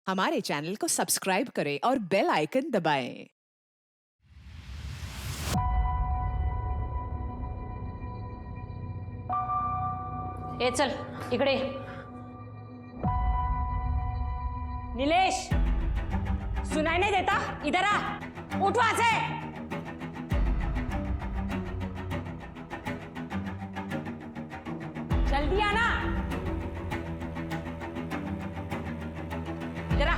हमारे चैनल को सब्सक्राइब करें और बेल आइकन दबाएं। ए चल इकडे। नीलेश, सुनाई नहीं देता? इधर आ, उठ वहां से। जल्दी आना। इधर आ।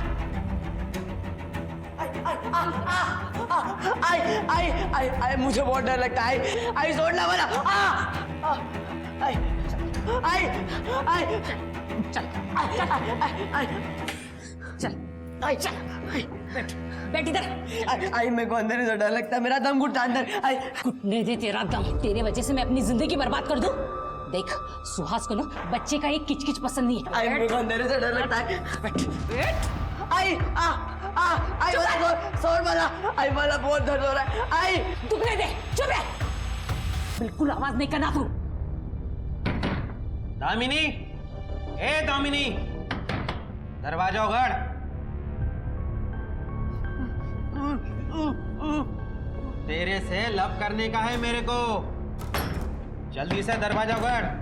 आई मुझे बहुत डर लगता है। आई छोड़ना वाला। आई चल चल चल बैठ बैठ इधर। आई मेरे को अंदर ही तो डर लगता है। मेरा दम घुटता अंदर। आई घुटने दे तेरा दम। तेरे वजह से मैं अपनी जिंदगी बर्बाद कर दूं? देख, सुहास को ना बच्चे का एक किचकिच पसंद नहीं है। आई मेरे को अंदर ही तो डर लगता है। बैठ। आई आई वाला सोर वाला। आई वाला बहुत दर्द हो रहा है। आई दुखने दे। चुप रह, बिल्कुल आवाज नहीं करना तू। दामिनी, ए दामिनी, दरवाजा उघड़। तेरे से लव करने का है मेरे को। जल्दी से दरवाजा उघड़।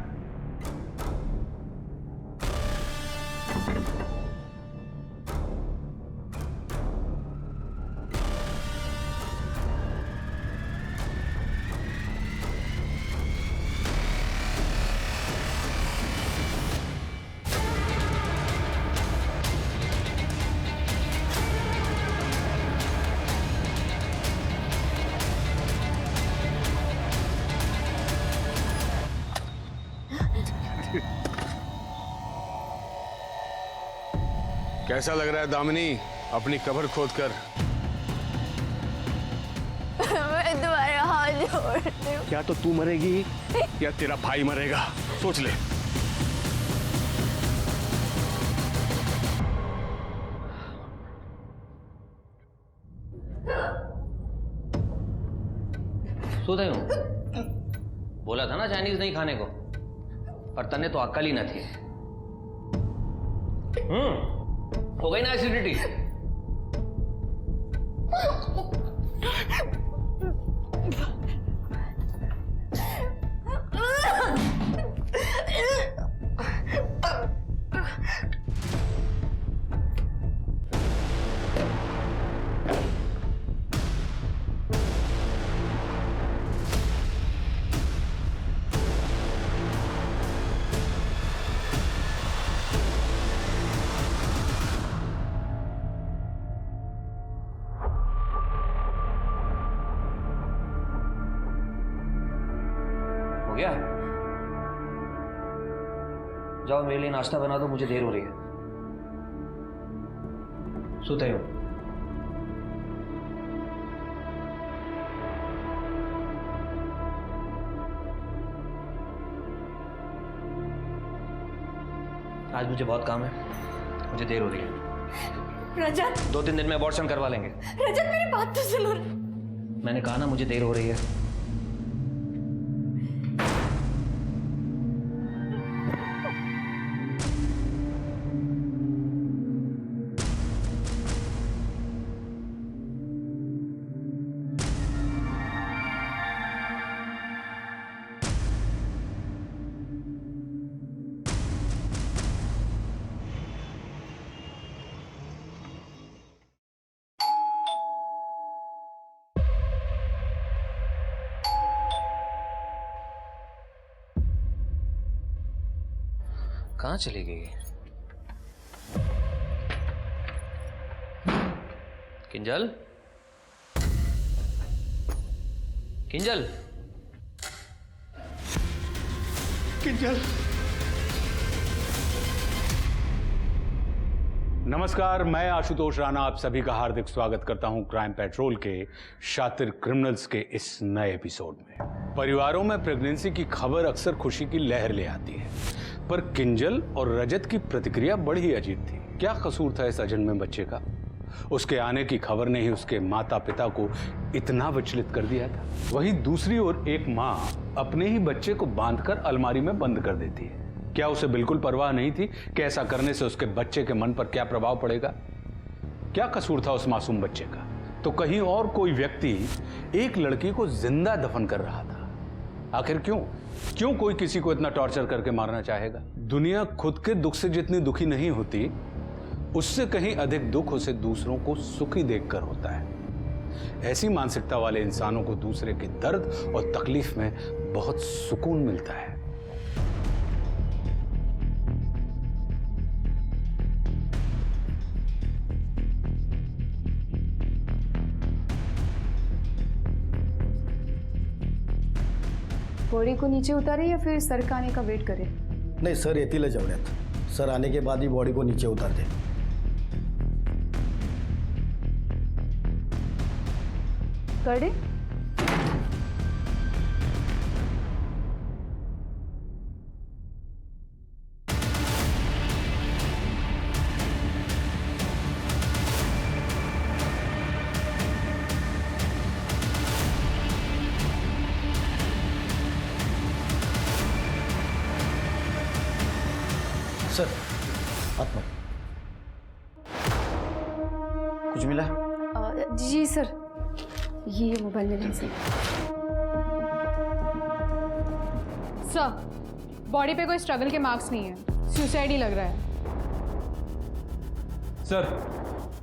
कैसा लग रहा है दामिनी, अपनी कब्र खोदकर? मैं तुम्हारा हाथ जोड़ती हूँ। या तो तू मरेगी या तेरा भाई मरेगा, सोच ले। सोता हूँ, बोला था ना चाइनीज नहीं खाने को, पर तन्ने तो अक्ल ही न थी। हो गई ना एसिडिटी? गया? जाओ मेरे लिए नाश्ता बना दो, मुझे देर हो रही है। सोते हो? आज मुझे बहुत काम है, मुझे देर हो रही है। रजत, 2-3 दिन में अबॉर्शन करवा लेंगे। रजत मेरी बात तो सुनो। मैंने कहा ना मुझे देर हो रही है। कहाँ चली गई? किंजल, किंजल, किंजल। नमस्कार, मैं आशुतोष राणा आप सभी का हार्दिक स्वागत करता हूं क्राइम पेट्रोल के शातिर क्रिमिनल्स के इस नए एपिसोड में। परिवारों में प्रेगनेंसी की खबर अक्सर खुशी की लहर ले आती है, पर किंजल और रजत की प्रतिक्रिया बड़ी अजीब थी। क्या कसूर था इस अजन्मे बच्चे का? उसके आने की खबर ने ही उसके माता पिता को इतना विचलित कर दिया था। वहीं दूसरी ओर एक माँ अपने ही बच्चे को बांधकर अलमारी में बंद कर देती है। क्या उसे बिल्कुल परवाह नहीं थी कि ऐसा करने से उसके बच्चे के मन पर क्या प्रभाव पड़ेगा? क्या कसूर था उस मासूम बच्चे का? तो कहीं और कोई व्यक्ति एक लड़की को जिंदा दफन कर रहा था। आखिर क्यों कोई किसी को इतना टॉर्चर करके मारना चाहेगा? दुनिया खुद के दुख से जितनी दुखी नहीं होती, उससे कहीं अधिक दुख उसे दूसरों को सुखी देखकर होता है। ऐसी मानसिकता वाले इंसानों को दूसरे के दर्द और तकलीफ में बहुत सुकून मिलता है। बॉडी को नीचे उतारे या फिर सर का आने का वेट करें? नाही सर येतीलच जेवण्यात। सर आने के बाद ही बॉडी को नीचे उतार दे। कर दे? सर आत्मा कुछ मिला? जी सर, ये मोबाइल ले लीजिए। सर, बॉडी पे कोई स्ट्रगल के मार्क्स नहीं है, सुसाइड ही लग रहा है। सर,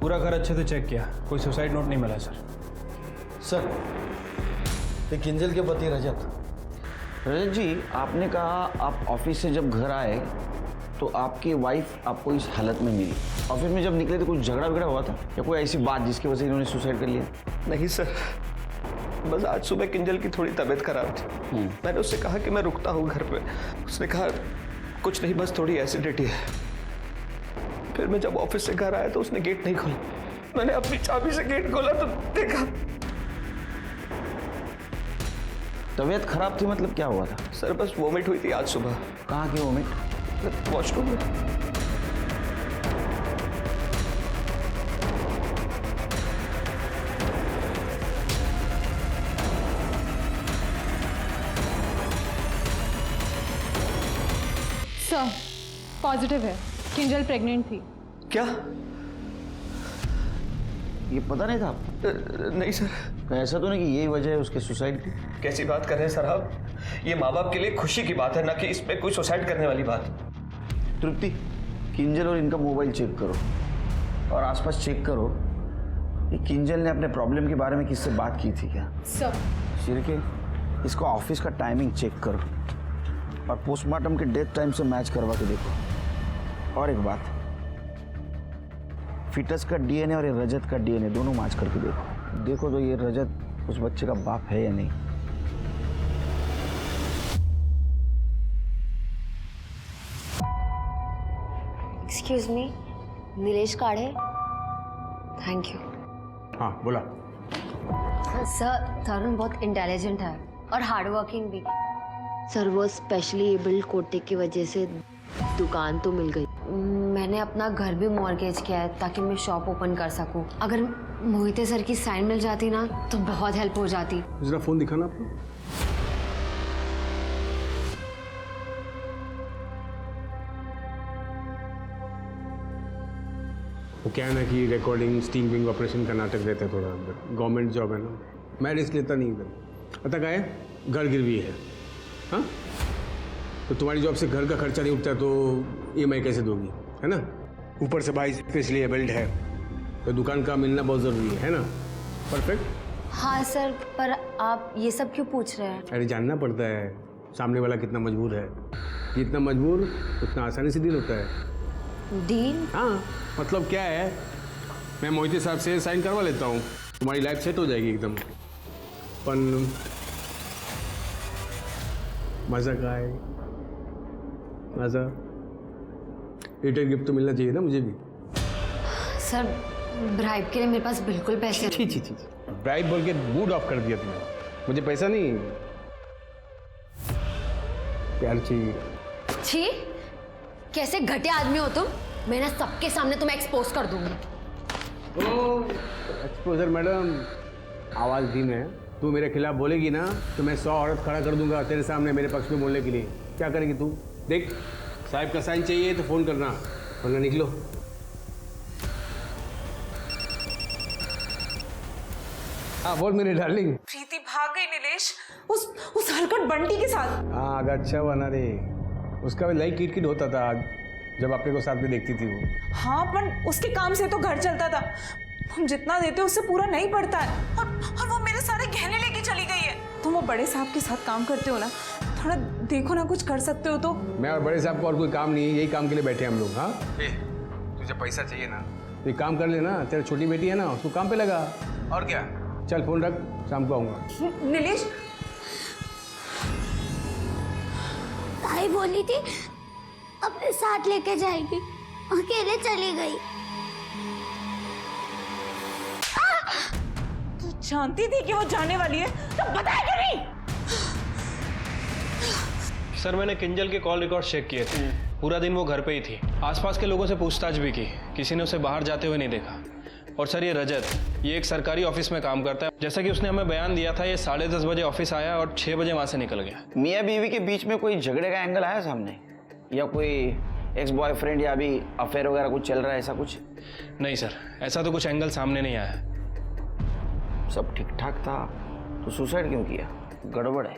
पूरा घर अच्छे से चेक किया, कोई सुसाइड नोट नहीं मिला सर। सर ये किंजल के पति रजत। रजत जी, आपने कहा आप ऑफिस से जब घर आए तो आपकी वाइफ आपको इस हालत में मिली। ऑफिस में जब निकले तो कुछ झगड़ा वगड़ा हुआ था या कोई ऐसी बात जिसकी वजह से इन्होंने सुसाइड कर लिया? नहीं सर, बस आज सुबह किंजल की थोड़ी तबीयत खराब थी। मैंने उससे कहा कि मैं रुकता हूँ घर पे। उसने कहा कुछ नहीं, बस थोड़ी एसिडिटी है। फिर मैं जब ऑफिस से घर आया तो उसने गेट नहीं खोला। मैंने अपनी चाबी से गेट खोला तो देखा। तबीयत खराब थी मतलब क्या हुआ था? सर बस वोमिट हुई थी आज सुबह। कहाँ की वोमिट? वॉशरूम में। सर, पॉजिटिव है, किंजल प्रेग्नेंट थी। क्या? ये पता नहीं था? नहीं सर। ऐसा तो नहीं कि यही वजह है उसके सुसाइड की? कैसी बात कर रहे हैं सर आप? ये माँ बाप के लिए खुशी की बात है, ना कि इसमें कोई सुसाइड करने वाली बात। तृप्ति, किंजल और इनका मोबाइल चेक करो और आसपास चेक करो कि किंजल ने अपने प्रॉब्लम के बारे में किससे बात की थी क्या? सर, शिरके, इसका ऑफिस का टाइमिंग चेक करो और पोस्टमार्टम के डेथ टाइम से मैच करवा के देखो। और एक बात, फिटस का डीएनए और ये रजत का डीएनए दोनों मैच करके देखो तो ये रजत उस बच्चे का बाप है या नहीं। एक्सक्यूज मी, नीलेश काढ़े। Thank you. हाँ बोला। सर, तरुण बहुत इंटेलिजेंट है और हार्ड वर्किंग भी। सर, वो स्पेशली एबल्ड कोटे की वजह से दुकान तो मिल गई। मैंने अपना घर भी मॉर्गेज किया है ताकि मैं शॉप ओपन कर सकूं। अगर मोहिते सर की साइन मिल जाती ना तो बहुत हेल्प हो जाती। जरा फोन दिखाना आपको। वो क्या है ना कि रिकॉर्डिंग स्टीम विंग ऑपरेशन का नाटक देते हैं थोड़ा अंदर। गवर्नमेंट जॉब है ना, मैं रिस्क लेता नहीं इधर। पता क्या है, घर गिरवी है। हाँ, तो तुम्हारी जॉब से घर का खर्चा नहीं उठता तो EMI कैसे दोगी, है ना? ऊपर से भाई स्पेशली एबल्ड है तो दुकान का मिलना बहुत ज़रूरी है ना? परफेक्ट। हाँ सर, पर आप ये सब क्यों पूछ रहे हैं? अरे जानना पड़ता है सामने वाला कितना मजबूर है। जितना मजबूर उतना आसानी से डील होता है। डील? हाँ, मतलब क्या है, मैं मोहिते साहब से साइन करवा लेता हूँ, तुम्हारी लाइफ सेट हो जाएगी एकदम। पर मज़ा का है, मज़ा रिटर्न गिफ्ट तो मिलना चाहिए ना मुझे भी। सर, ब्राइब के लिए मेरे पास बिल्कुल पैसे नहीं। छी, ब्राइब बोल के मूड ऑफ कर दिया तुमने। मुझे पैसा नहीं, प्यार चाहिए। छी, कैसे घटिया आदमी हो तुम? मैं ना सबके सामने तुम्हें एक्सपोज कर दूंगी। एक्सपोजर मैडम, आवाज़ धीम है। तू मेरे खिलाफ बोलेगी ना तो मैं 100 औरत खड़ा कर दूंगा तेरे सामने मेरे पक्ष में बोलने के लिए। क्या करेगी तू? देख, साहब का साइन चाहिए तो फ़ोन करना, वरना निकलो। हाँ बोल मेरी डार्लिंग। प्रीति भाग गई नीलेश, उस हरकत बंटी के साथ। हाँ अगर अच्छा बना रे, उसका भी लाइक किट किट होता था जब अपने को साथ में देखती थी वो। हाँ पर उसके काम से तो घर चलता था, हम जितना देते उससे पूरा नहीं पड़ता है। और वो मेरे सारे गहने लेके चली गई है। तुम वो बड़े साहब के साथ काम करते हो ना, थोड़ा देखो ना, कुछ कर सकते हो तो। मैं और बड़े साहब को और कोई काम नहीं है, यही काम के लिए बैठे हम लोग। हाँ तुझे पैसा चाहिए ना, तो एक काम कर लेना, तेरी छोटी बेटी है ना, उसको काम पे लगा। और क्या, चल फोन रख, शाम को आऊँगा। नीलेश ताई बोली थी अपने साथ लेके जाएगी, अकेले चली गई। तू जानती थी कि वो जाने वाली है तो बताया क्यों नहीं? सर मैंने किंजल के कॉल रिकॉर्ड चेक किए थे, पूरा दिन वो घर पे ही थी। आसपास के लोगों से पूछताछ भी की, किसी ने उसे बाहर जाते हुए नहीं देखा। और सर ये रजत, ये एक सरकारी ऑफिस में काम करता है। जैसा कि उसने हमें बयान दिया था, ये 10:30 बजे ऑफिस आया और 6 बजे वहां से निकल गया। मियाँ बीवी के बीच में कोई झगड़े का एंगल आया सामने, या कोई एक्स बॉयफ्रेंड या अभी अफेयर वगैरह कुछ चल रहा है, ऐसा कुछ? नहीं सर, ऐसा तो कुछ एंगल सामने नहीं आया। सब ठीक ठाक था तो सुसाइड क्यों किया? गड़बड़ है।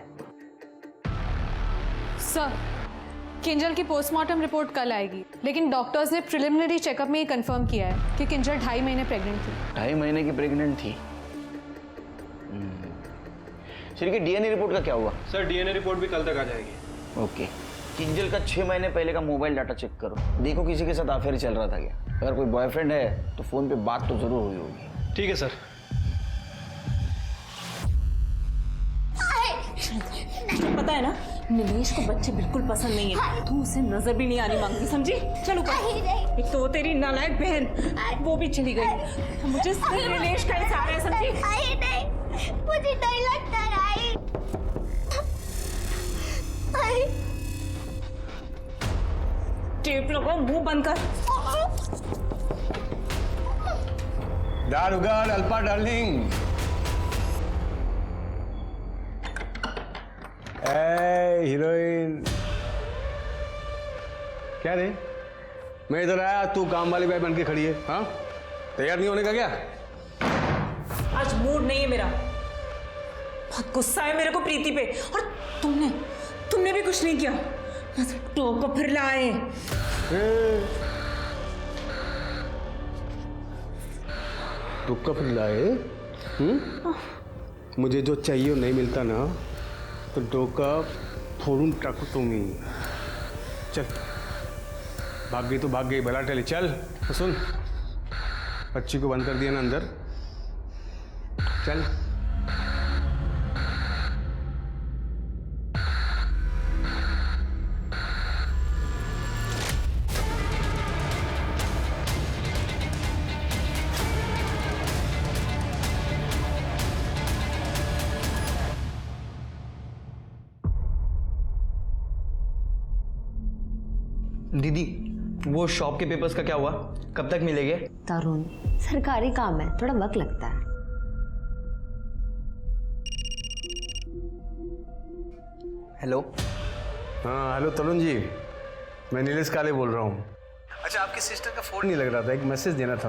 सर किंजल की पोस्टमार्टम रिपोर्ट कल आएगी, लेकिन डॉक्टर्स ने प्रिलिमिनरी चेकअप में ये कंफर्म किया है कि किंजल 2.5 महीने प्रेग्नेंट थी। 2.5 महीने की प्रेग्नेंट थी। सर की डीएनए रिपोर्ट का क्या हुआ? सर डीएनए रिपोर्ट भी कल तक आ जाएगी। ओके। किंजल का 6 महीने पहले का मोबाइल डाटा चेक करो, देखो किसी के साथ अफेयर चल रहा था क्या। अगर कोई बॉयफ्रेंड है तो फोन पे बात तो जरूर हुई होगी। ठीक है सर। पता है ना, नीलेश को बच्चे बिल्कुल पसंद नहीं है, तू उसे नजर भी नहीं आनी मांगती, समझी? चलो एक तो तेरी नालायक बहन, वो भी चली गई। मुझे सिर्फ नीलेश का ही सहारा है, समझी? नहीं, मुझे नहीं लगता। टेप लगाओ, मुंह बंद कर। दारुगार अल्पा डार्लिंग। हीरोइन क्या रे, मैं इधर आया, तू काम वाली बाई बन के खड़ी है। हाँ तैयार नहीं होने का क्या? आज मूड नहीं है मेरा, बहुत गुस्सा है मेरे को प्रीति पे। और तुमने भी कुछ नहीं किया, मतलब टोको फिर लाए। टोका फिर लाए? मुझे जो चाहिए वो नहीं मिलता ना, तो डोका फोड़ूं टाकू तुम्हें। चल भाग गई तो भाग गई, भला टले। चल तो सुन, बच्ची को बंद कर दिया ना अंदर, चल। दीदी वो शॉप के पेपर्स का क्या हुआ, कब तक मिलेंगे? तरुण, सरकारी काम है, थोड़ा वक्त लगता है। हेलो। हाँ हेलो तरुण जी, मैं नीलेश काले बोल रहा हूँ। अच्छा आपकी सिस्टर का फ़ोन नहीं लग रहा था, एक मैसेज देना था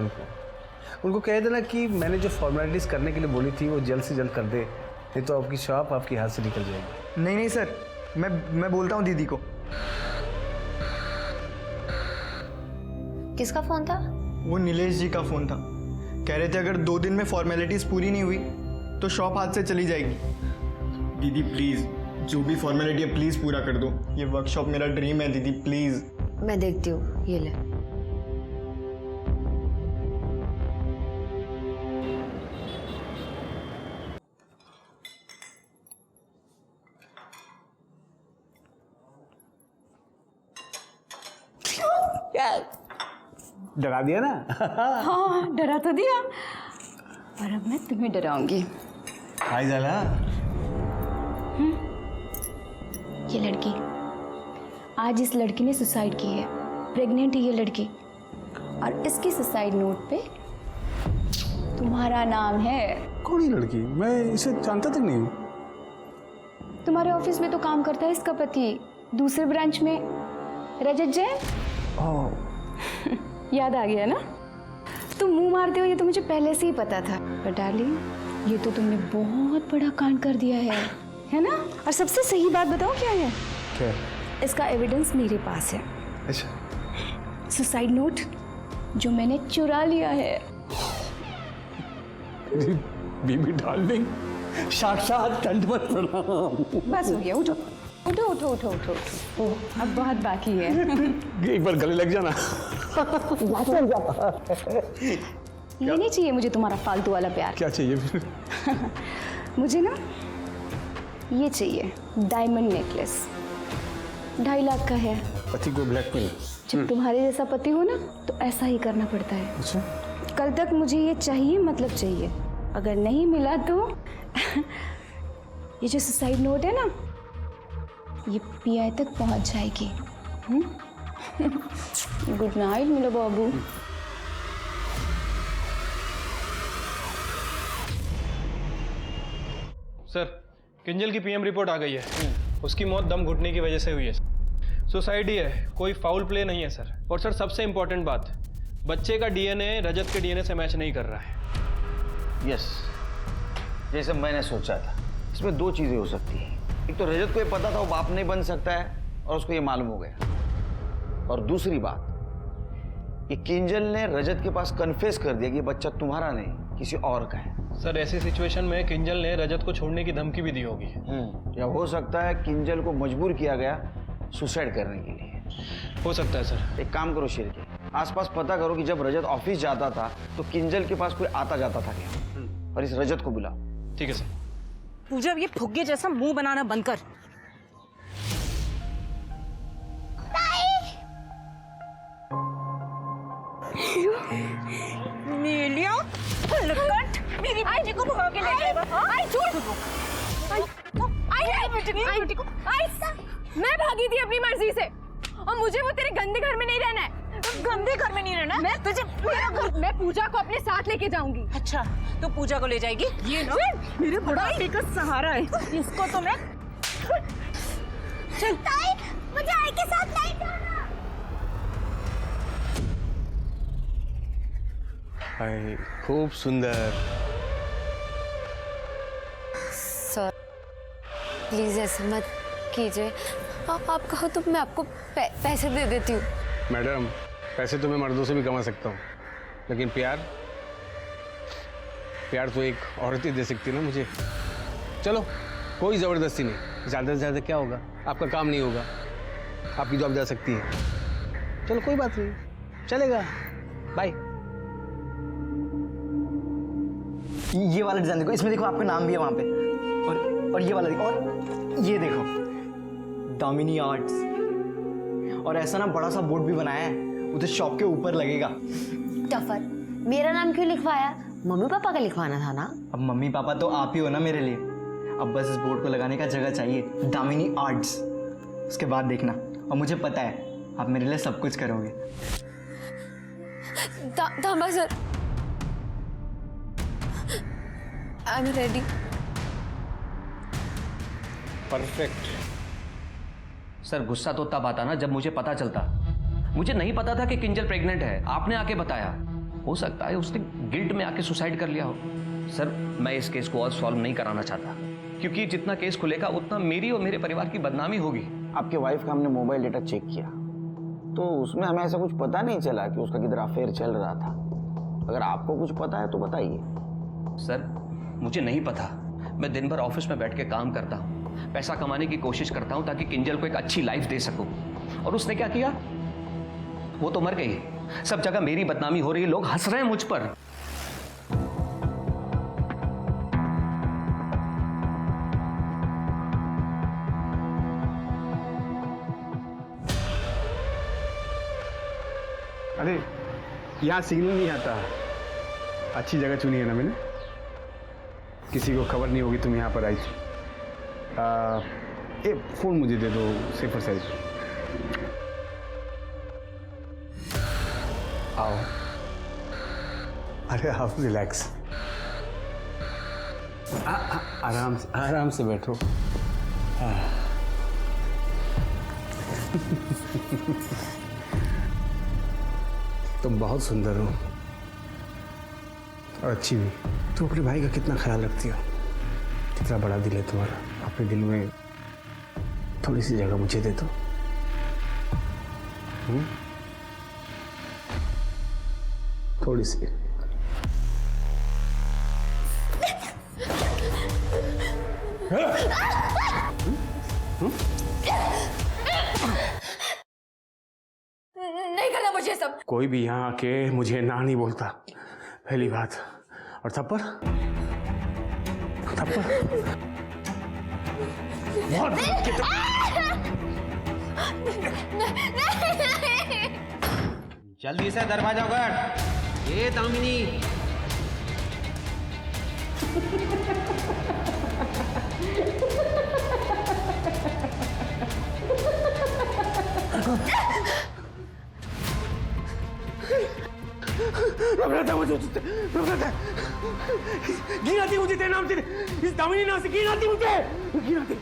उनको कह देना कि मैंने जो फॉर्मेलिटीज़ करने के लिए बोली थी वो जल्द से जल्द कर दे, नहीं तो आपकी शॉप आपके हाथ से निकल जाएगी। नहीं सर, मैं बोलता हूँ दीदी को। किसका फोन था? वो नीलेश जी का फोन था, कह रहे थे अगर 2 दिन में फॉर्मेलिटीज पूरी नहीं हुई तो शॉप हाथ से चली जाएगी। दीदी प्लीज, जो भी फॉर्मेलिटी है प्लीज पूरा कर दो, ये वर्कशॉप मेरा ड्रीम है दीदी, प्लीज। मैं देखती हूँ, ये ले। डरा दिया ना? हाँ डरा तो दिया, पर अब मैं तुम्हें डराऊंगी। हाय जाला। ये लड़की, आज इस लड़की ने सुसाइड की है, प्रेग्नेंट है ये लड़की, और इसकी सुसाइड नोट पे तुम्हारा नाम है। कौन ही लड़की? मैं इसे जानता तक नहीं हूँ। तुम्हारे ऑफिस में तो काम करता है इसका पति, दूसरे ब्रांच में, रजत जैन। याद आ गया ना? तुम मुंह मारते हो ये तो मुझे पहले से ही पता था, पर डार्लिंग ये तो तुमने बहुत बड़ा कांड कर दिया है ना? और सबसे सही बात बताओ क्या है? क्या? इसका एविडेंस मेरे पास है। अच्छा। सुसाइड नोट जो मैंने चुरा लिया है। बीबी डार्लिंग, साक्षात दंडवत प्रणाम। बस हो गया, उठो उठो उठो उठो उठो उठो। अब बहुत बाकी है। एक बार गले लग जाना। ये नहीं चाहिए मुझे तुम्हारा फालतू वाला प्यार। क्या चाहिए फिर? मुझे ना ये चाहिए, डायमंड नेकलेस। 2.5 लाख का है। पति को ब्लैकमेल? जब तुम्हारे जैसा पति हो ना तो ऐसा ही करना पड़ता है। अच्छा। कल तक मुझे ये चाहिए, मतलब चाहिए। अगर नहीं मिला तो ये जो सुसाइड नोट है ना, ये पीआई तक पहुंच जाएगी। गुड नाइट मेरा बाबू। सर, किंजल की पीएम रिपोर्ट आ गई है। उसकी मौत दम घुटने की वजह से हुई है। सुसाइड ही है, कोई फाउल प्ले नहीं है सर। और सर सबसे इंपॉर्टेंट बात, बच्चे का डीएनए रजत के डीएनए से मैच नहीं कर रहा है। यस, जैसे मैंने सोचा था। इसमें 2 चीजें हो सकती हैं। एक तो रजत को ये पता था वो बाप नहीं बन सकता है और उसको ये मालूम हो गया। और दूसरी बात, ये किंजल ने रजत के पास कन्फेस कर दिया कि ये बच्चा तुम्हारा नहीं किसी और का है। सर ऐसी सिचुएशन में किंजल ने रजत को छोड़ने की धमकी भी दी होगी। या हो सकता है किंजल को मजबूर किया गया सुसाइड करने के लिए। हो सकता है सर। एक काम करो शेर के, आसपास पता करो कि जब रजत ऑफिस जाता था तो किंजल के पास कोई आता जाता था क्या, और इस रजत को बुलाओ। ठीक है सर। पूजा, ये फुग्गे जैसा मुंह बनाना बंद कर। नीलिया, लकट, मेरी बेटी को भगा के ले जाएगा। मैं भागी थी अपनी मर्जी से और मुझे वो तेरे गंदे घर में नहीं रहना है। गंदे घर में नहीं रहना। मैं तुझे मैं पूजा को अपने साथ लेके जाऊंगी। अच्छा, तो पूजा को ले जाएगी? ये ना मेरे बुढ़ापे का सहारा है। इसको तो मैं चल। मुझे आई के साथ नहीं जाना। हाय, खूब सुंदर। सर प्लीज ऐसे मत कीजिए। आप कहो तो मैं आपको पैसे दे देती हूँ। मैडम, पैसे तो मैं मर्दों से भी कमा सकता हूँ, लेकिन प्यार तो एक औरत ही दे सकती है ना मुझे। चलो, कोई ज़बरदस्ती नहीं। ज़्यादा से ज़्यादा क्या होगा, आपका काम नहीं होगा, आपकी जॉब जा सकती है। चलो कोई बात नहीं, चलेगा। बाय। ये वाला डिजाइन देखो, इसमें देखो आपका नाम भी है वहाँ पे। और ये वाला देखो, और ये देखो दामिनी आर्ट्स। और ऐसा ना बड़ा सा बोर्ड भी बनाया है, उधर शॉप के ऊपर लगेगा। टफर, मेरा नाम क्यों लिखवाया? मम्मी पापा का लिखवाना था ना। अब मम्मी पापा तो आप ही हो ना मेरे लिए। अब बस इस बोर्ड को लगाने का जगह चाहिए, दामिनी आर्ट्स। उसके बाद देखना, और मुझे पता है आप मेरे लिए सब कुछ करोगे। दामा sir, I am ready. Perfect. Sir गुस्सा तो तब आता ना जब मुझे पता चलता। मुझे नहीं पता था कि किंजल प्रेग्नेंट है, आपने आके बताया। हो सकता है उसने गिल्ट में आके सुसाइड कर लिया हो। सर मैं इस केस को और सॉल्व नहीं कराना चाहता, क्योंकि जितना केस खुलेगा उतना मेरी और मेरे परिवार की बदनामी होगी। आपके वाइफ का हमने मोबाइल डेटा चेक किया तो उसमें हमें ऐसा कुछ पता नहीं चला कि उसका किधर अफेयर चल रहा था। अगर आपको कुछ पता है तो बताइए। सर मुझे नहीं पता। मैं दिन भर ऑफिस में बैठ के काम करता हूँ, पैसा कमाने की कोशिश करता हूँ ताकि किंजल को एक अच्छी लाइफ दे सकूं। और उसने क्या किया? वो तो मर गई। सब जगह मेरी बदनामी हो रही है, लोग हंस रहे हैं मुझ पर। अरे यहाँ सिग्नल नहीं आता। अच्छी जगह चुनी है ना मैंने, किसी को खबर नहीं होगी तुम यहाँ पर आई थी। फोन मुझे दे दो, सेफर साइड। आओ। अरे आप रिलैक्स, आराम से बैठो। तुम बहुत सुंदर हो, और अच्छी भी। तुम अपने भाई का कितना ख्याल रखती हो, कितना बड़ा दिल है तुम्हारा। अपने दिल में थोड़ी सी जगह मुझे दे दो। थोड़ी सी। नहीं करना मुझे सब। कोई भी यहाँ आके मुझे ना नहीं बोलता, पहली बात। और थप्पड़ थप्पड़ बहुत जल्दी से दरवाजा उघड़। ये दामिनी। नफरत है मुझे तुझसे, नफरत है। घिन आती मुझे तेरे नाम से, इस दामिनी नाम से घिन आती मुझे, घिन आती।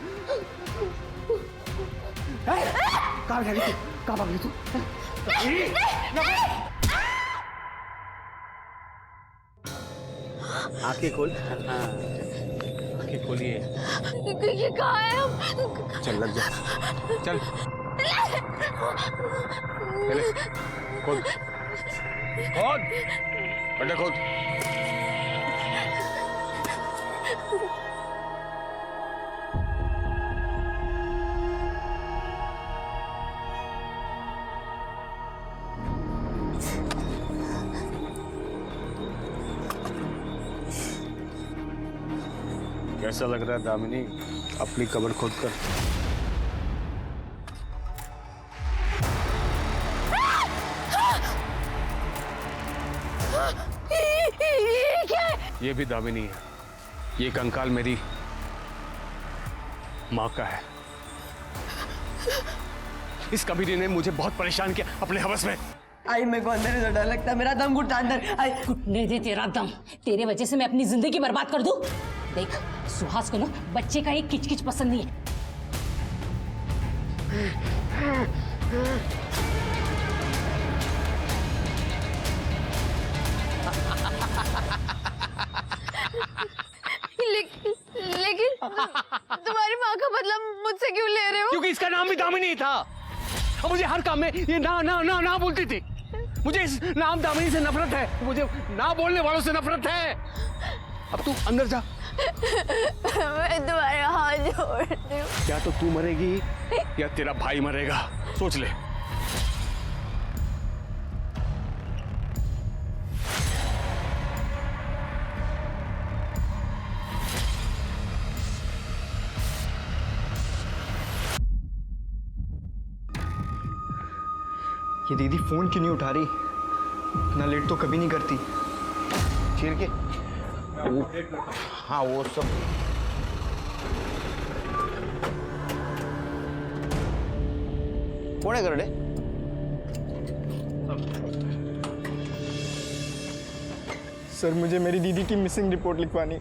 कहाँ भागी तू, कहाँ भागी तू? आंखें खोल। हाँ, आंखें खोलिए। ये कहाँ है हम? चल लग जा, चल। पहले खोल, खोल, बेटा खोल। कैसा लग रहा है दामिनी, अपनी कब्र खोद कर? ये भी दामिनी है। ये कंकाल मेरी माँ का है। इस कबीरे ने मुझे बहुत परेशान किया अपने हवस में। आई मेरे को अंदर से डर लगता है, मेरा दम घुटता अंदर। आई घुटने दे तेरा दम। तेरे वजह से मैं अपनी जिंदगी बर्बाद कर दूं? देख, सुहास को ना बच्चे का एक किचकिच पसंद नहीं है। लेकिन तुम्हारी माँ का बदला मुझसे क्यों ले रहे हो? क्योंकि इसका नाम भी दामिनी था और मुझे हर काम में ये ना ना ना ना बोलती थी। मुझे इस नाम दामिनी से नफरत है, मुझे ना बोलने वालों से नफरत है। अब तू अंदर जा। मैं तुम्हारे हाथ जोड़ती हूँ। या तो तू मरेगी या तेरा भाई मरेगा, सोच ले। ये दीदी फोन क्यों नहीं उठा रही? इतना लेट तो कभी नहीं करती। चीर के हाँ वो सब कौन है करड़े? सर मुझे मेरी दीदी की मिसिंग रिपोर्ट लिखवानी।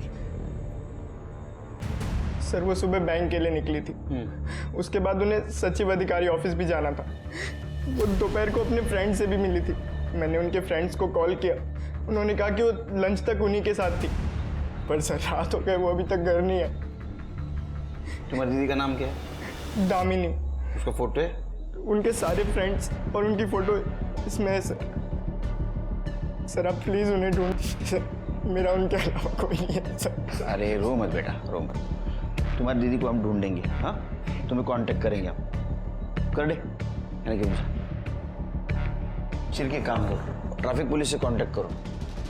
सर वो सुबह बैंक के लिए निकली थी, उसके बाद उन्हें सचिव अधिकारी ऑफिस भी जाना था। वो दोपहर को अपने फ्रेंड से भी मिली थी। मैंने उनके फ्रेंड्स को कॉल किया, उन्होंने कहा कि वो लंच तक उन्हीं के साथ थी, पर सर रात हो गए, वो अभी तक घर नहीं है। तुम्हारी दीदी का नाम क्या है? दामिनी। उसका फोटो है? उनके सारे फ्रेंड्स और उनकी फोटो इसमें है सर। सर आप प्लीज उन्हें ढूंढ दीजिए, मेरा उनके अलावा कोई नहीं है सर। अरे रो मत बेटा, रो मत। तुम्हारी दीदी को हम ढूंढेंगे, हाँ तुम्हें कांटेक्ट करेंगे हम। कर दे यानी कि मुझे चिर के काम करो, ट्रैफिक पुलिस से कांटेक्ट करो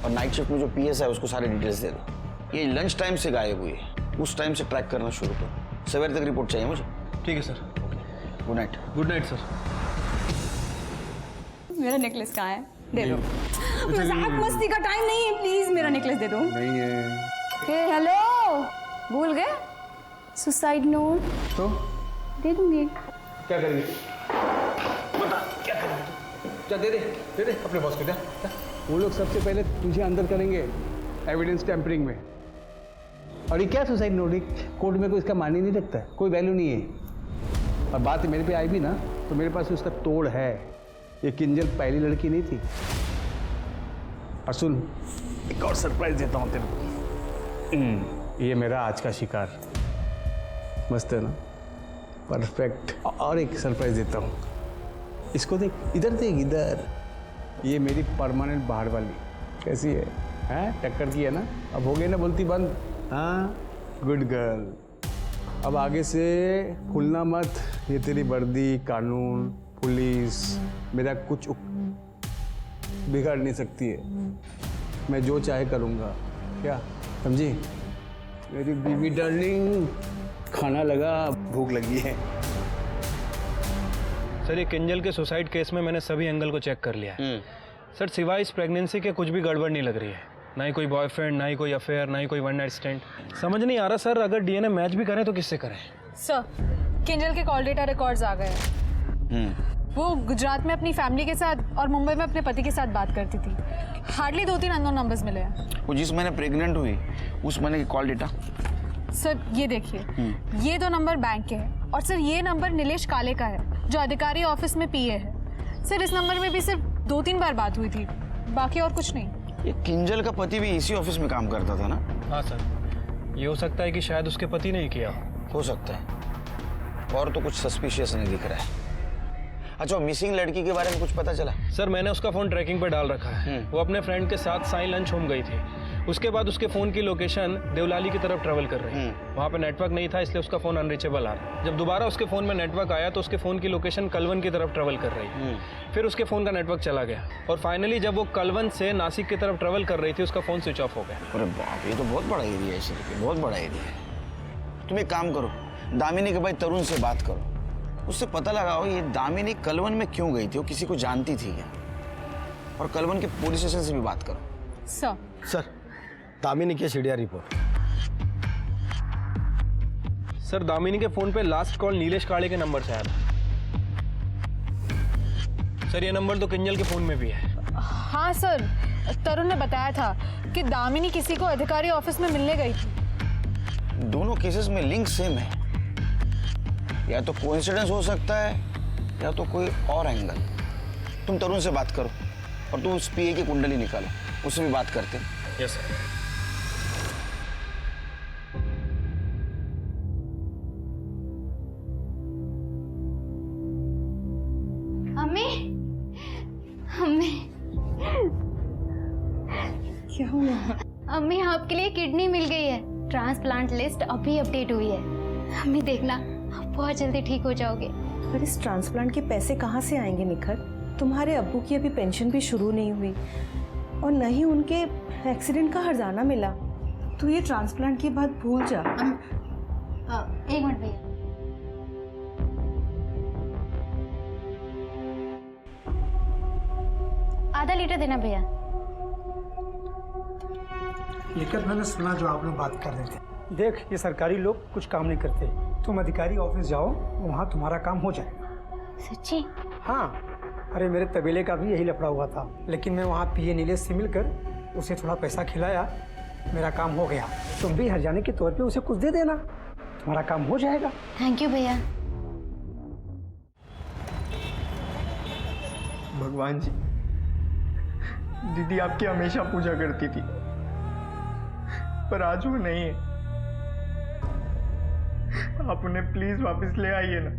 और नाइट शिफ्ट में जो पीएस है उसको सारे डिटेल्स दे दो। ये लंच टाइम से गायब हुई है, उस टाइम से ट्रैक करना शुरू करो। सवेरे तक रिपोर्ट चाहिए मुझे। ठीक है sir. Good night. Good night sir. मेरा नेकलेस कहाँ है? दे दो। मजाक मस्ती का टाइम नहीं है, प्लीज मेरा नेकलेस दे दो। नहीं है। हेलो, भूल गए? सुसाइड नोट तो दे दूंगी। क्या करेंगे? बता क्या करेंगे? जा दे दे अपने बॉस को दे। वो लोग सबसे पहले तुझे अंदर करेंगे एविडेंस टैंपरिंग में। और ये क्या सुसाइड नोट? कोर्ट में कोई इसका मायने नहीं रखता है, कोई वैल्यू नहीं है। और बात मेरे पे आई भी ना तो मेरे पास उसका तोड़ है। ये किंजल पहली लड़की नहीं थी। और सुन, एक और सरप्राइज देता हूँ तेरे को। ये मेरा आज का शिकार, मस्त है ना, परफेक्ट। और एक सरप्राइज देता हूँ, इसको देख, इधर देख, इधर। ये मेरी परमानेंट बाहर वाली कैसी है? हैं, टक्कर की है ना? अब हो गई ना बोलती बंद? हाँ, गुड गर्ल। अब आगे से खुलना मत, ये तेरी वर्दी, कानून, पुलिस मेरा कुछ बिगाड़ नहीं सकती है। मैं जो चाहे करूँगा, क्या समझी? मेरी बीबी डार्लिंग, खाना लगा, भूख लगी है। सर, ये किंजल के सुसाइड केस में मैंने सभी एंगल को चेक कर लिया है। सर, सिवाय इस प्रेगनेंसी के कुछ भी गड़बड़ नहीं लग रही है। ना ही कोई बॉयफ्रेंड, ना ही कोई अफेयर, ना ही कोई वन नाइट स्टैंड। समझ नहीं आ रहा सर, अगर डीएनए मैच भी करें तो किससे करें? सर, किंजल के कॉल डेटा रिकॉर्ड्स आ गए हैं। वो गुजरात में अपनी फैमिली के साथ और मुंबई में अपने पति के साथ बात करती थी। हार्डली 2-3 अननोन नंबर्स मिले हैं। वो जिस महीने प्रेग्नेंट हुई उस महीने की कॉल डेटा? सर, ये देखिए, ये 2 नंबर बैंक के हैं और सर ये नंबर नीलेश काले का है जो अधिकारी ऑफिस में पीए है। सर, इस नंबर में भी सिर्फ 2-3 बार बात हुई थी, बाकी और कुछ नहीं। ये किंजल का पति भी इसी ऑफिस में काम करता था ना? हाँ सर, ये हो सकता है कि शायद उसके पति ने ही किया हो सकता है, और तो कुछ सस्पिशियस नहीं दिख रहा है। अच्छा, मिसिंग लड़की के बारे में कुछ पता चला? सर, मैंने उसका फोन ट्रैकिंग पर डाल रखा है। वो अपने फ्रेंड के साथ साई लंच होम गई थी। उसके बाद उसके फोन की लोकेशन देवलाली की तरफ ट्रेवल कर रही है। वहाँ पे नेटवर्क नहीं था, इसलिए उसका फोन अनरीचेबल आ रहा है। जब दोबारा उसके फोन में नेटवर्क आया तो उसके फोन की लोकेशन कलवन की तरफ ट्रेवल कर रही है। फिर उसके फोन का नेटवर्क चला गया और फाइनली जब वो कलवन से नासिक की तरफ ट्रेवल कर रही थी, उसका फोन स्विच ऑफ हो गया। अरे बाप, ये तो बहुत बड़ा एरिया है, इसलिए बहुत बड़ा एरिया है। तुम एक काम करो, दामिनी के भाई तरुण से बात करो, उससे पता लगाओ ये दामिनी कलवन में क्यों गई थी, वो किसी को जानती थी क्या? और कलवन के पुलिस स्टेशन से भी बात करो। सर, दामिनी की सीडीआर रिपोर्ट। सर, दामिनी के फोन पे लास्ट कॉल नीलेश काले के नंबर से आया था। सर, ये नंबर तो किंजल के फोन में भी है। हाँ सर, तरुण ने बताया था कि दामिनी किसी को अधिकारी ऑफिस में मिलने गई थी। दोनों केसेस में लिंक सेम है, या तो कोइंसिडेंस हो सकता है या तो कोई और एंगल। तुम तरुण से बात करो और तुम उस पीए की कुंडली निकालो, उससे भी बात करते हैं। Yes sir. अम्मी क्या हुआ? अम्मी, आपके लिए किडनी मिल गई है। ट्रांसप्लांट लिस्ट अभी अपडेट हुई है। अम्मी देखना, आप बहुत जल्दी ठीक हो जाओगे। पर इस ट्रांसप्लांट के पैसे कहाँ से आएंगे निखर? तुम्हारे अब्बू की अभी पेंशन भी शुरू नहीं हुई और न ही उनके एक्सीडेंट का हर्जाना मिला। तो ये ट्रांसप्लांट की बात भूल जा। एक मिनट भैया। आधा लीटर देना भैया। लेकिन मैंने सुना जो आप लोग बात कर रहे थे। देख, ये सरकारी लोग कुछ काम नहीं करते। तुम अधिकारी ऑफिस जाओ, वहाँ तुम्हारा काम हो जाएगा। सच्ची? हाँ, अरे मेरे तबेले का भी यही लफड़ा हुआ था, लेकिन मैं वहाँ पीए नीलेश से मिलकर उसे थोड़ा पैसा खिलाया, मेरा काम हो गया। तुम भी हर्जाने के तौर पे उसे कुछ दे देना, तुम्हारा काम हो जाएगा। थैंक यू भैया। भगवान जी, दीदी आपकी हमेशा पूजा करती थी, पर आज वो नहीं है। आप उन्हें प्लीज वापस ले आइए ना।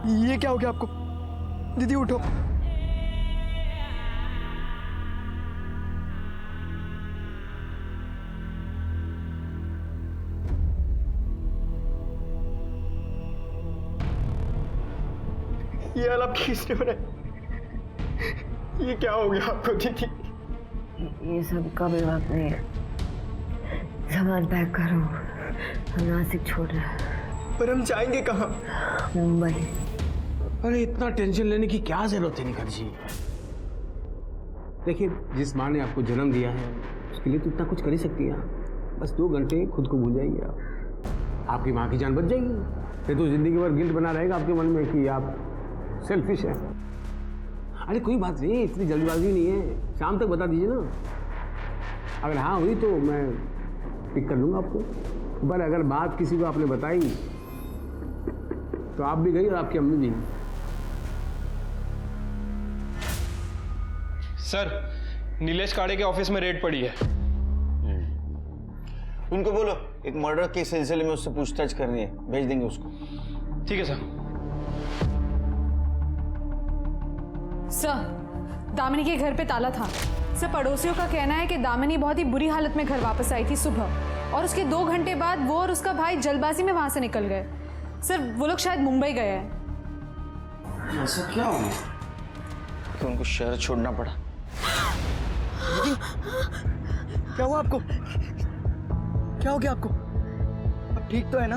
ये क्या हो गया आपको? दीदी उठो। ये हाल आप किसने बनाए? ये क्या हो गया आपको दीदी? ये सब कभी वक्त नहीं है। सामान पैक करो, हम नासिक छोड़ रहे हैं। पर हम जाएंगे कहाँ? मुंबई। अरे इतना टेंशन लेने की क्या जरूरत है निखत जी? देखिए, जिस माँ ने आपको जन्म दिया है उसके लिए तो इतना कुछ कर ही सकती है। बस 2 घंटे खुद को भूल जाइए आप, आपकी माँ की जान बच जाएगी। फिर तो जिंदगी भर गिल्ट बना रहेगा आपके मन में कि आप सेल्फिश हैं। अरे कोई बात नहीं, इतनी जल्दबाजी नहीं है, शाम तक बता दीजिए ना। अगर हाँ हुई तो मैं पिक कर लूँगा आपको, पर अगर बात किसी को आपने बताई तो आप भी गई और आपकी अम्मी भी। सर, नीलेश काड़े के ऑफिस में रेड पड़ी है। उनको बोलो एक मर्डर के सिलसिले में उससे पूछताछ करनी है, भेज देंगे उसको। ठीक है सर। सर, दामिनी के घर पे ताला था। सर, पड़ोसियों का कहना है कि दामिनी बहुत ही बुरी हालत में घर वापस आई थी सुबह, और उसके 2 घंटे बाद वो और उसका भाई जल्दबाजी में वहां से निकल गए। सर, वो लोग शायद मुंबई गए हैं। ऐसा क्या हो गया कि उनको शहर छोड़ना पड़ा? क्या हुआ आपको? क्या हो गया आपको? अब ठीक तो है ना?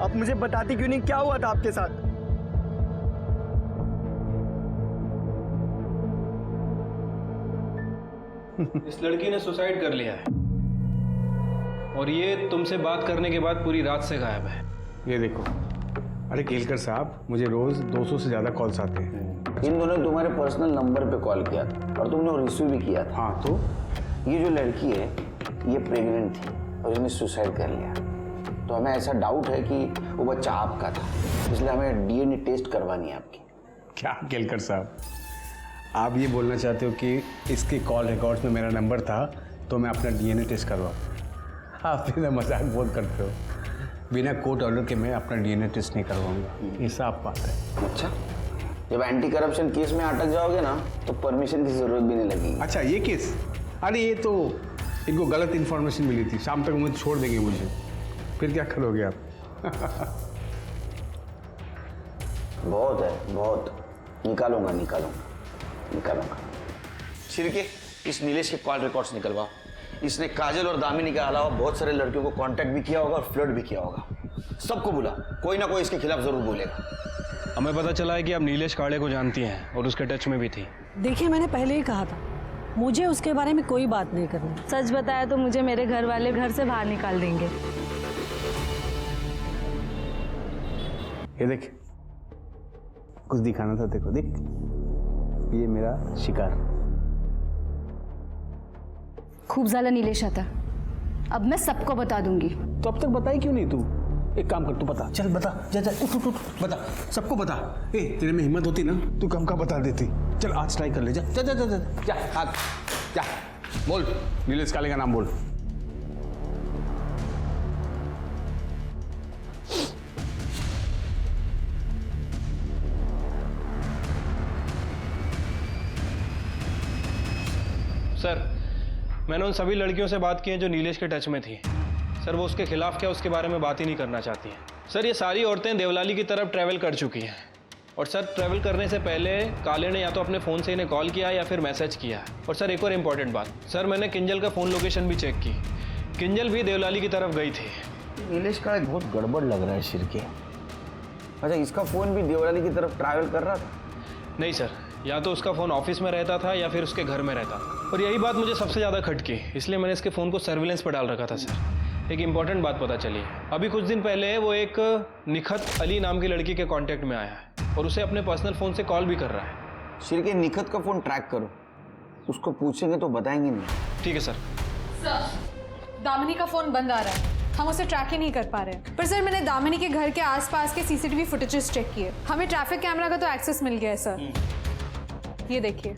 आप मुझे बताती क्यों नहीं, क्या हुआ था आपके साथ? इस लड़की ने सुसाइड कर लिया है और ये तुमसे बात करने के बाद पूरी रात से गायब है। ये देखो, अरे केलकर साहब, मुझे रोज 200 से ज्यादा कॉल्स आते हैं। इन दोनों ने तुम्हारे पर्सनल नंबर पे कॉल किया था और तुमने रिसीव भी किया था। हाँ, तो ये जो लड़की है ये प्रेग्नेंट थी और इसने सुसाइड कर लिया, तो हमें ऐसा डाउट है कि वो बच्चा आपका था, इसलिए हमें डीएनए टेस्ट करवानी है आपकी। क्या केलकर साहब, आप ये बोलना चाहते हो कि इसके कॉल रिकॉर्ड्स में मेरा नंबर था तो मैं अपना डीएनए टेस्ट करवाऊँ? आप बिना मजाक बहुत करते हो। बिना कोर्ट ऑर्डर के मैं अपना डीएनए टेस्ट नहीं करवाऊंगा, ये साफ बात है। अच्छा, जब एंटी करप्शन केस में अटक जाओगे ना तो परमिशन की जरूरत भी नहीं लगेगी। अच्छा, ये केस? अरे ये तो इनको गलत इन्फॉर्मेशन मिली थी, शाम तक मुझे छोड़ देंगे मुझे, फिर क्या करोगे आप? बहुत है, बहुत। निकालूंगा। छिड़के इस नीलेश के कॉल रिकॉर्ड्स निकलवाओ। इसने काजल और दामिनी के अलावा बहुत सारे लड़कियों को कांटेक्ट भी किया होगा और फ्लर्ट भी किया होगा। सबको बुला, कोई ना कोई इसके खिलाफ जरूर बोलेगा। हमें पता चला है कि आप नीलेश काड़े को जानती हैं और उसके टच में भी थी। देखिए, मैंने पहले ही कहा था, मुझे उसके बारे में कोई बात नहीं करनी। सच बताया तो मुझे मेरे घर वाले घर से बाहर निकाल देंगे। ये देख, कुछ दिखाना था, देखो देख, ये मेरा शिकार। खूब ज़्यादा नीलेश आता, अब मैं सबको बता दूंगी। तो अब तक बताई क्यों नहीं तू? एक काम कर, तू बता, चल बता, जा उठ, बता, सबको बता। ए, तेरे में हिम्मत होती ना तू कम का बता देती। चल आज ट्राई कर ले, जा, बोल, नीलेश काले का नाम बोल। सर, मैंने उन सभी लड़कियों से बात की है जो नीलेश के टच में थी। सर, वो उसके खिलाफ क्या उसके बारे में बात ही नहीं करना चाहती हैं। सर, ये सारी औरतें देवलाली की तरफ ट्रैवल कर चुकी हैं और सर, ट्रैवल करने से पहले काले ने या तो अपने फ़ोन से इन्हें कॉल किया या फिर मैसेज किया। और सर, एक और इम्पॉर्टेंट बात, सर, मैंने किंजल का फ़ोन लोकेशन भी चेक की, किंजल भी देवलाली की तरफ गई थी। नीलेश का बहुत गड़बड़ लग रहा है शिरके। अच्छा, इसका फ़ोन भी देवलाली की तरफ ट्रैवल कर रहा था? नहीं सर, या तो उसका फ़ोन ऑफिस में रहता था या फिर उसके घर में रहता, और यही बात मुझे सबसे ज़्यादा खटकी, इसलिए मैंने इसके फ़ोन को सर्विलेंस पर डाल रखा था। सर, एक इम्पॉर्टेंट बात पता चली, अभी कुछ दिन पहले वो एक निखत अली नाम की लड़की के कांटेक्ट में आया है और उसे अपने पर्सनल फ़ोन से कॉल भी कर रहा है। शिरके, निखत का फ़ोन ट्रैक करो, उसको पूछेंगे तो बताएंगे नहीं। ठीक है सर। दामिनी का फ़ोन बंद आ रहा है, हम उसे ट्रैक ही नहीं कर पा रहे। पर सर, मैंने दामिनी के घर के आसपास के सीसीटीवी फुटेजेस चेक किए, हमें ट्रैफिक कैमरा का तो एक्सेस मिल गया है सर। ये देखिए,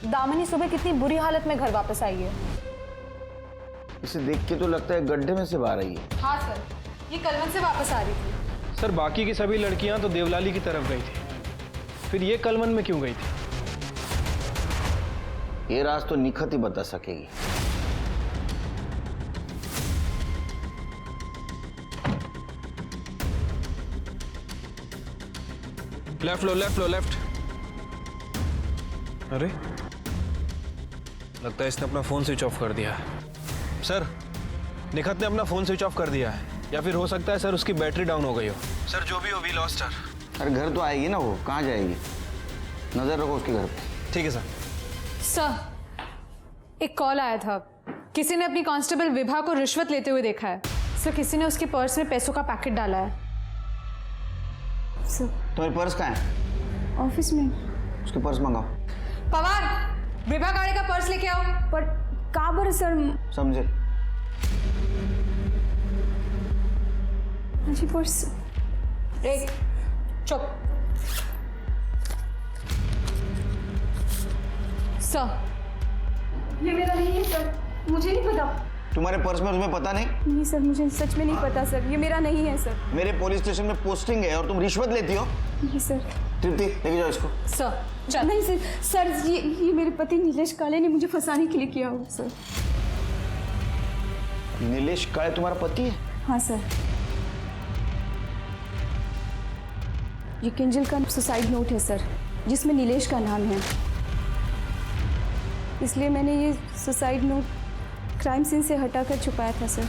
दामिनी सुबह कितनी बुरी हालत में घर वापस आई है। इसे देख के तो लगता है गड्ढे में से बाहर आई है। हाँ सर, ये कलवन से वापस आ रही थी। सर, बाकी की सभी लड़कियां तो देवलाली की तरफ गई थी, फिर ये कलवन में क्यों गई थी? ये राज तो निखत ही बता सकेगी। लेफ्ट लो, लेफ्ट लो, लेफ्ट। अरे लगता है इसने अपना फोन स्विच ऑफ कर दिया है। सर, निखत ने अपना फोन स्विच ऑफ कर दिया है, या फिर हो सकता है सर उसकी बैटरी डाउन हो गई हो। सर जो भी हो, वी लॉस्ट हर। अरे घर तो आएगी ना, वो कहाँ जाएगी? नजर रखो उसके घर पे। ठीक है सर। सर, एक कॉल आया था, किसी ने अपनी कांस्टेबल विभा को रिश्वत लेते हुए देखा है। सर, किसी ने उसके पर्स में पैसों का पैकेट डाला है। सर, तुम्हारी पर्स कहाँ है? ऑफिस में। उसके पर्स मंगाओ। पवार, विभा गाड़ी का पर्स लेके आओ। पर कहाँ पर सर? समझे? जी पर्स। एक चुप। सर, ये मेरा नहीं है सर, मुझे नहीं पता। तुम्हारे पर्स में तुम्हें पता नहीं? नहीं सर, मुझे सच में नहीं पता सर, ये मेरा नहीं है सर। मेरे पुलिस स्टेशन में पोस्टिंग है और तुम रिश्वत लेती हो? नहीं सर। तृप्ति, लेके जाओ इसको। सर, चल। नहीं सर, सर ये मेरे पति नीलेश काले ने मुझे फंसाने के लिए किया हो सर। नीलेश काले तुम्हारा पति है? हाँ सर। ये किंजल का सुसाइड नोट है सर, जिसमें नीलेश का नाम है। इसलिए मैंने ये सुसाइड नोट क्राइम सीन से हटाकर छुपाया था सर।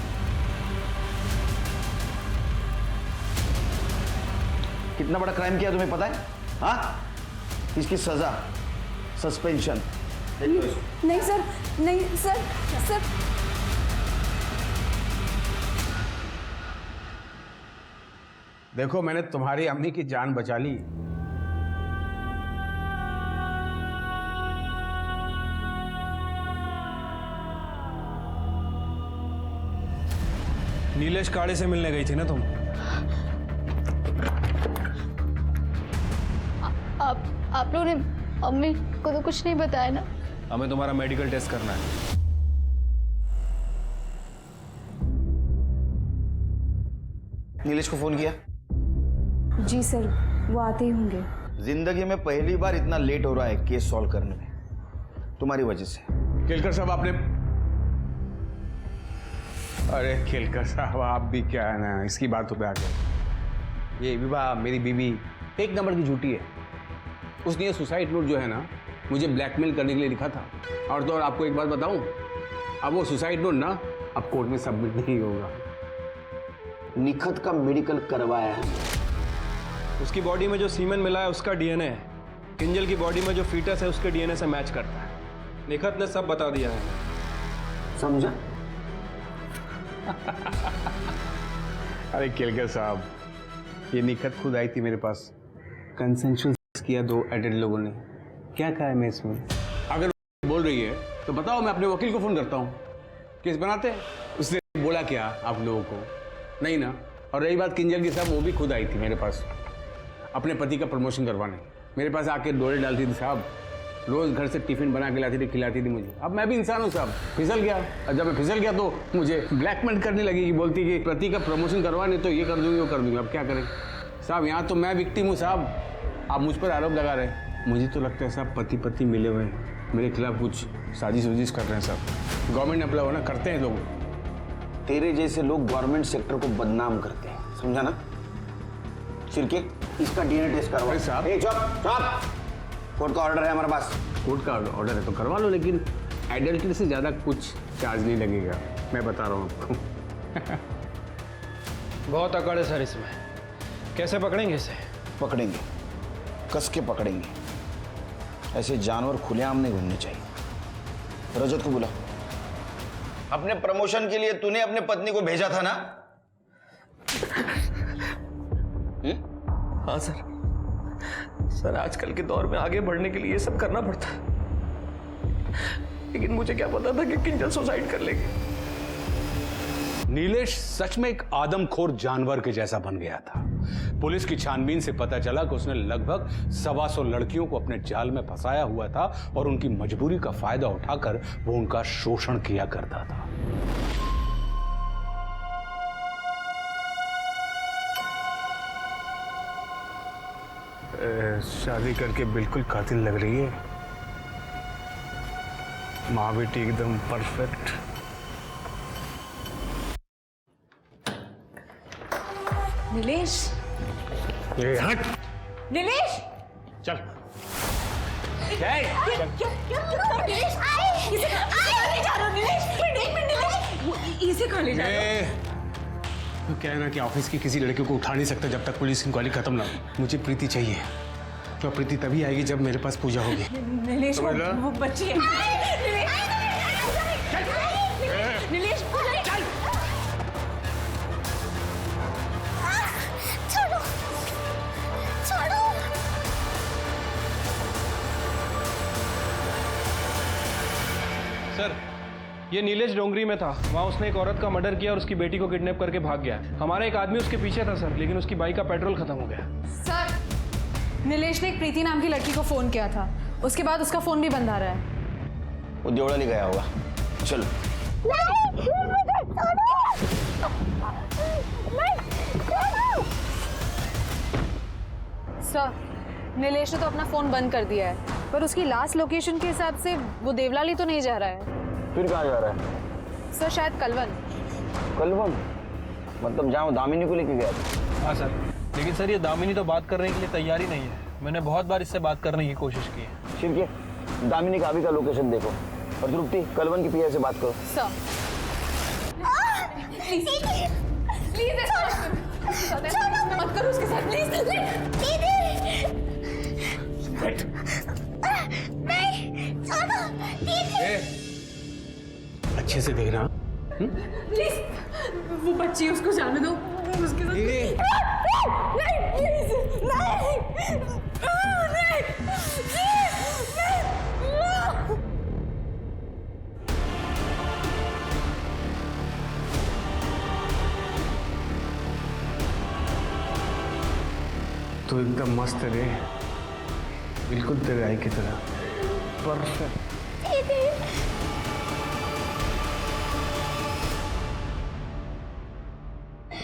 कितना बड़ा क्राइम किया तुम्हें पता है? हाँ? इसकी सजा सस्पेंशन। नहीं सर, नहीं सर, सर। देखो, मैंने तुम्हारी अम्मी की जान बचा ली। नीलेश काड़े से मिलने गई थी ना तुम? आप लोगों ने अम्मी को तो कुछ नहीं बताया ना? हमें तुम्हारा मेडिकल टेस्ट करना है। नीलेश को फोन किया? जी सर, वो आते ही होंगे। जिंदगी में पहली बार इतना लेट हो रहा है केस सॉल्व करने में, तुम्हारी वजह से। केलकर साहब, आपने... अरे केलकर साहब, आप भी क्या है ना, इसकी बातों पे आ गए। ये विवाह मेरी बीवी एक नंबर की झूठी है। उसने ये सुसाइड नोट जो है ना, मुझे ब्लैकमेल करने के लिए लिखा था। और तो और आपको एक बात बताऊं, अब वो सुसाइड नोट ना अब कोर्ट में सबमिट नहीं होगा। निखत का मेडिकल करवाया है। उसकी बॉडी में जो सीमेन मिला है उसका डीएनए है, किंजल की बॉडी में जो फीटस है उसके डीएनए से मैच करता है। निखत ने सब बता दिया है। समझा? अरे केलकर साहब, ये निखत खुद आई थी मेरे पास, कंसेंशुअल किया दो एडेड लोगों ने। क्या कहा है मैं इसमें? अगर बोल रही है तो बताओ, मैं अपने वकील को फोन करता हूँ, केस बनाते हैं। उसने बोला क्या आप लोगों को? नहीं ना। और रही बात किंजल की साहब, वो भी खुद आई थी मेरे पास अपने पति का प्रमोशन करवाने। मेरे पास आके डोरे डालती थी साहब, रोज घर से टिफिन बना के लाती थी, खिलाती थी मुझे। अब मैं भी इंसान हूँ साहब, फिसल गया। और जब मैं फिसल गया तो मुझे ब्लैकमेल करने लगी कि बोलती कि पति का प्रमोशन करवाने तो ये कर दूंगी वो कर दूंगी। अब क्या करें साहब, यहाँ तो मैं विक्टिम हूँ साहब, आप मुझ पर आरोप लगा रहे हैं। मुझे तो लगता है साहब पति पत्नी मिले हुए हैं, मेरे खिलाफ कुछ साजिश वजिश कर रहे हैं साहब। गवर्नमेंट ने अपना होना करते हैं लोग। तेरे जैसे लोग गवर्नमेंट सेक्टर को बदनाम करते हैं, समझा ना? चिरके, इसका डीएनए टेस्ट करवाओ। साहब, कोर्ट का ऑर्डर है हमारे पास। कोर्ट का ऑर्डर है तो करवा लो, लेकिन एडल्ट्री से ज़्यादा कुछ चार्ज नहीं लगेगा, मैं बता रहा हूँ आपको। बहुत अकड़ है सर इसमें, कैसे पकड़ेंगे इसे? पकड़ेंगे, कस के पकड़ेंगे। ऐसे जानवर खुलेआम नहीं घूमने चाहिए। रजत को बुला। अपने प्रमोशन के लिए तूने अपने पत्नी को भेजा था ना? हाँ सर। सर, आजकल के दौर में आगे बढ़ने के लिए ये सब करना पड़ता है, लेकिन मुझे क्या पता था कि किंजल सुसाइड कर लेगी। नीलेश सच में एक आदमखोर जानवर के जैसा बन गया था। पुलिस की छानबीन से पता चला कि उसने लगभग 125 लड़कियों को अपने जाल में फंसाया हुआ था और उनकी मजबूरी का फायदा उठाकर वो उनका शोषण किया करता था। शादी करके बिल्कुल कातिल लग रही है, माँ बेटी एकदम परफेक्ट। नीलेश, ये हट। नीलेश, चल। इसे खा ले जा रहा हूँ। तो क्या है ना कि ऑफिस की किसी लड़के को उठा नहीं सकता जब तक पुलिस इंक्वायरी खत्म ना हो। मुझे प्रीति चाहिए, तो प्रीति तभी आएगी जब मेरे पास पूजा होगी। नीलेश वो बच्ची है। नीलेश चल। छोड़ो छोड़ो। सर ये नीलेश डोंगरी में था, वहाँ उसने एक औरत का मर्डर किया और उसकी बेटी को किडनैप करके भाग गया। हमारा एक आदमी उसके पीछे था सर, लेकिन उसकी बाइक का पेट्रोल खत्म हो गया। सर नीलेश ने एक प्रीति नाम की लड़की को फोन किया था, उसके बाद उसका फोन भी बंद आ रहा है। वो देवड़ा ले गया होगा। चलो। सर नीलेश ने तो अपना फोन बंद कर दिया है, पर उसकी लास्ट लोकेशन के हिसाब से वो देवलाली तो नहीं जा रहा है। फिर कहाँ जा रहा है? सर शायद कलवन। कलवन? मतलब जहाँ वो दामिनी को लेके गया था? हाँ सर, लेकिन सर ये दामिनी तो बात करने के लिए तैयार ही नहीं है। मैंने बहुत बार इससे बात करने की कोशिश की है। ठीक है, दामिनी का अभी का लोकेशन देखो और तृप्ति कलवन की पीआई से बात करो। सर प्लीज मत करो उसके साथ प्लीज। अच्छे से देखना प्लीज, वो बच्ची उसको जाने दो उसके साथ। नहीं प्लीज नहीं। तो एकदम मस्त है रे, बिल्कुल तेरे आई की तरह परफेक्ट।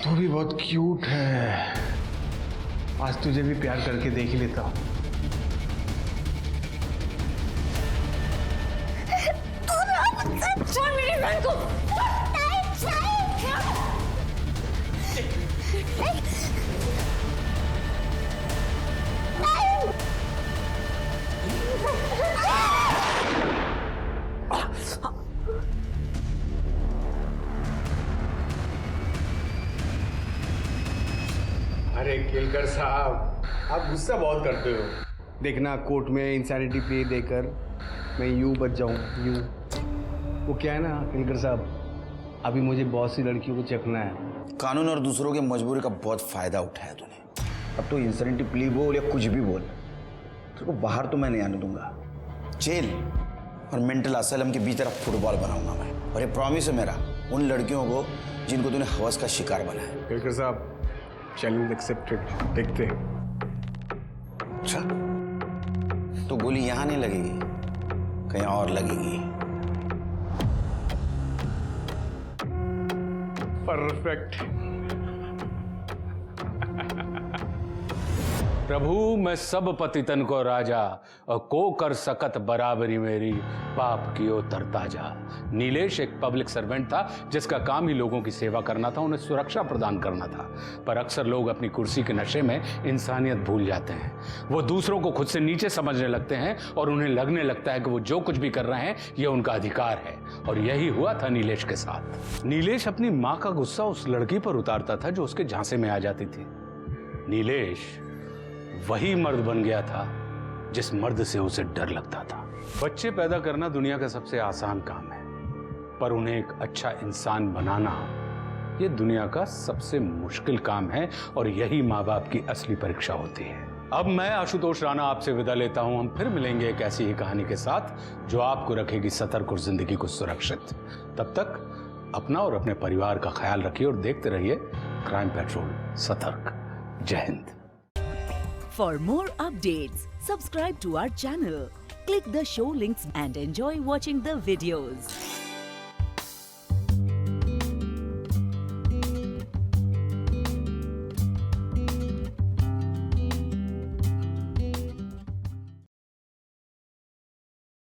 तू भी बहुत क्यूट है, आज तुझे भी प्यार करके देख ही लेता हूँ। छोड़ मेरी बहन को। अरे केलकर साहब, आप गुस्सा बहुत करते हो। देखना कोर्ट में इंसैनिटी प्ले देकर मैं यूं बच जाऊं, यूं। वो क्या है ना केलकर साहब, अभी मुझे बहुत सी लड़कियों को चखना है। कानून और दूसरों की मजबूरी का बहुत फायदा उठाया तूने। अब तो इंसैनिटी प्ली बोल या कुछ भी बोल, तेरे को बाहर तो मैं नहीं आने दूंगा। जेल और मेंटल असाइलम के बीच तेरा फुटबॉल बनाऊंगा मैं। और ये प्रॉमिस है मेरा उन लड़कियों को जिनको तूने हवस का शिकार बनाया। केलकर साहब, चैलेंज एक्सेप्टेड। देखते हैं। अच्छा, तो गोली यहां नहीं लगेगी, कहीं और लगेगी। परफेक्ट। प्रभु मैं सब पतितन को राजा और को कर सकत बराबरी मेरी पाप कियो तरता जा। नीलेश एक पब्लिक सर्वेंट था जिसका काम ही लोगों की सेवा करना था, उन्हें सुरक्षा प्रदान करना था। पर अक्सर लोग अपनी कुर्सी के नशे में इंसानियत भूल जाते हैं। वो दूसरों को खुद से नीचे समझने लगते हैं और उन्हें लगने लगता है कि वो जो कुछ भी कर रहे हैं ये उनका अधिकार है। और यही हुआ था नीलेश के साथ। नीलेश अपनी माँ का गुस्सा उस लड़की पर उतारता था जो उसके झांसे में आ जाती थी। नीलेश वही मर्द बन गया था जिस मर्द से उसे डर लगता था। बच्चे पैदा करना दुनिया का सबसे आसान काम है, पर उन्हें एक अच्छा इंसान बनाना ये दुनिया का सबसे मुश्किल काम है। और यही माँ बाप की असली परीक्षा होती है। अब मैं आशुतोष राणा आपसे विदा लेता हूं। हम फिर मिलेंगे एक ऐसी ही कहानी के साथ जो आपको रखेगी सतर्क और जिंदगी को सुरक्षित। तब तक अपना और अपने परिवार का ख्याल रखिए और देखते रहिए क्राइम पेट्रोल सतर्क। जय Hind. For more updates, subscribe to our channel, click the show links and enjoy watching the videos.